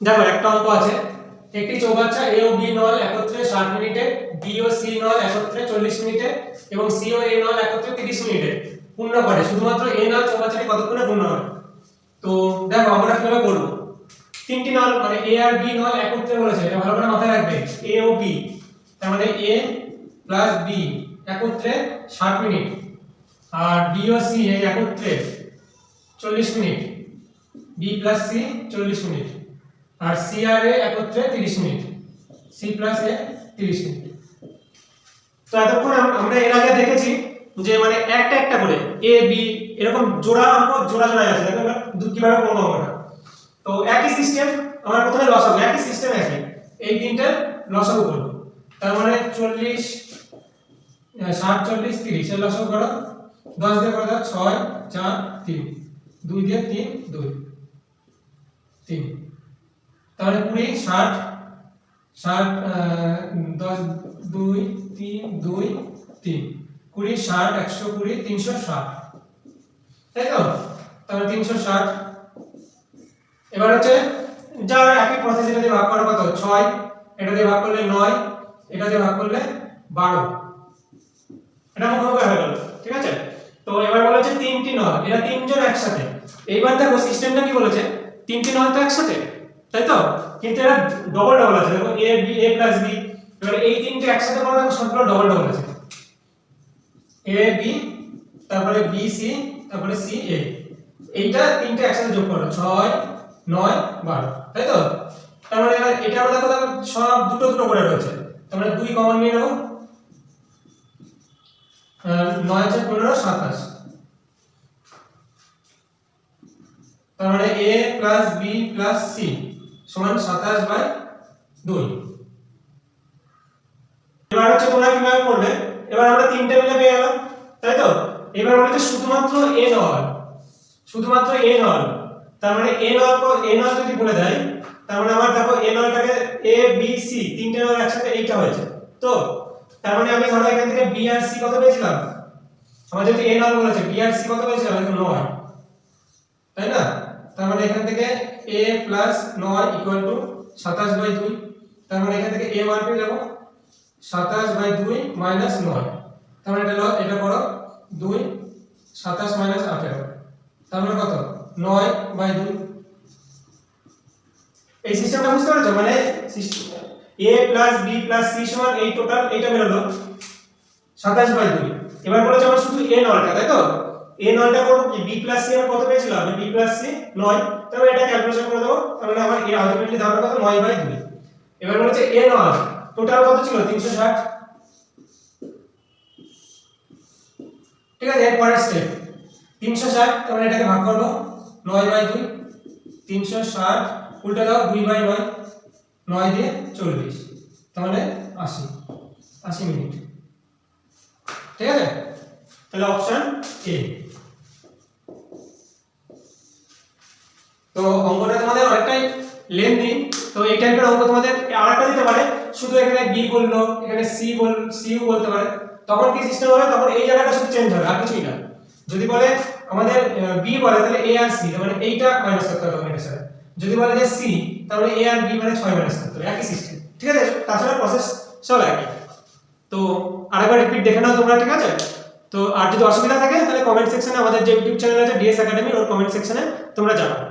দেখো একটা অঙ্ক আছে, একটি চৌবাচ্চা এ ও বি নল একত্রে 60 মিনিটে, বি ও সি নল একত্রে 40 মিনিটে এবং সি ও এ নল একত্রে 30 মিনিটে পূর্ণ করে। শুধুমাত্র এ নল চৌবাচ্চাটি কতক্ষণে পূর্ণ হবে? তো দেখো আমরা কিভাবে করব। তিনটি নল মানে এ আর বি নল একত্রে বলেছে, এটা ভালো করে মাথায় রাখবে। এ ও বি তার মানে এ প্লাস বি একত্রে 60 মিনিট, আর বি ও সি একত্রে 40 minute, B plus C 40 minute, আর সি আর এ একত্রে 30 minute, C plus A 30 minute. তো এতক্ষণ আমরা এর আগে দেখেছি যে মানে একটা একটা করে এ বি এরকম জোড়া অঙ্ক জোড়া জোড়া আছে, দেখো আমরা কিভাবে করব আমরা। তো একই সিস্টেম, আমরা প্রথমে লসাগু, একই সিস্টেম একই, এই তিনটে লসাগু করব। তার মানে 40 60 40 30 এর লসাগু করো। 10 দিয়ে করো 6 4 3, 2 দিয়ে 3 2 3, তাহলে 20 60 60 10 2 3 2 3 20 60 120 360, তাই তো? তাহলে 360। এবার হচ্ছে যার একই প্রসেস, এটা দিয়ে ভাগ করা কত 6, এটা দিয়ে ভাগ করলে 9, এটা দিয়ে ভাগ করলে 12, এটা মুখে হয়ে গেল, ঠিক আছে? তো এবার বলেছে তিনটি নল, এরা তিনজন একসাথে। এইবার দেখো সিস্টেমটা কি বলেছে, তিনটি নল তো একসাথে, তাই তো? কিন্তু এরা ডবল ডবল আছে, দেখো A B A plus B. এবার এই তিনটে একসাথে করলে সবগুলো ডবল ডবল আছে, এ বি তারপরে বি সি তারপরে সি এ, এইটা তিনটে একসাথে যোগ করো 6 9 12, তাই তো? তার মানে এবার এটা আমরা দেখো সব দুটো দুটো করে রয়েছে, তার মানে 2 কমন নিয়ে নেব, 9 আছে 15 27, তার মানে a plus b plus c সমান 27/2। এবার হচ্ছে তোমরা কিভাবে করবে, এবার আমরা তিনটে মিলে পেয়ে গেলাম, তাই তো? এবার বলেছে শুধুমাত্র a নল, শুধুমাত্র a নল, তার মানে a নল যদি বলে দেয়, তার মানে আমার দেখো a নলটাকে a b c তিনটে নল একসাথে এইটা হয়েছে, তো তার মানে আমি ধরো এখান থেকে b আর c কত পেয়েছিলাম, আমার যদি a নল বলেছে b আর c কত পেয়েছিলাম, এটা 9, তাই না? তার মানে এখান থেকে a প্লাস 9 ইকুয়াল টু 27/2, তার মানে এখান থেকে a মান পেয়ে যাব 27/2 মাইনাস 9, তার মানে এটা করো 2 27 মাইনাস 18, তার মানে কত 9/2। এই সিস্টেমটা বুঝতে পারছো? মানে a plus b plus c সমান এই টোটাল এইটা বেরোলো 27/2। এবার বলেছে আমার শুধু a নলটা, তাই তো? a নলটা করব কি, b প্লাস c আমরা কত পেয়েছিলাম, b প্লাস c 9, তাহলে এটা ক্যালকুলেশন করে দেবো, তাহলে আমার এর আলটিমেটলি দাঁড়াবে কত 9/2। এবার বলেছে a নল টোটাল কত ছিল 360, ঠিক আছে? এর পরের স্টেপ 360, তাহলে এটাকে ভাগ করব 9/2, 360 উল্টা দাও 2/9, 9 দিয়ে 40, তাহলে 80 মিনিট, ঠিক আছে? তাহলে অপশন এ। তো অঙ্কটা তোমাদের অনেকটাই লেন্থি, তো এই টাইপের অঙ্ক তোমাদের আরেকটা দিতে পারে, শুধু এখানে বি বললো এখানে সিও বলতে পারে, তখন কি সিস্টেম হবে, তখন এই জায়গাটা শুধু চেঞ্জ হবে আর কিছুই না। যদি বলে আমাদের বি বলে তাহলে এ আর সি, মানে এইটা মাইনাস করতে হবে তখন এটার সাথে। যদি বলে যে সি তাহলে এ আর বি মানে 6 মাইনাস করতে হবে, একই সিস্টেম, ঠিক আছে? তাছাড়া প্রসেস সব একই। তো আরেকবার রিপিট দেখে নাও তোমরা, ঠিক আছে? তো আর যদি অসুবিধা থাকে তাহলে কমেন্ট সেকশনে আমাদের যে ইউটিউব চ্যানেল আছে ডিএস একাডেমি, ওর কমেন্ট সেকশনে তোমরা জানাও।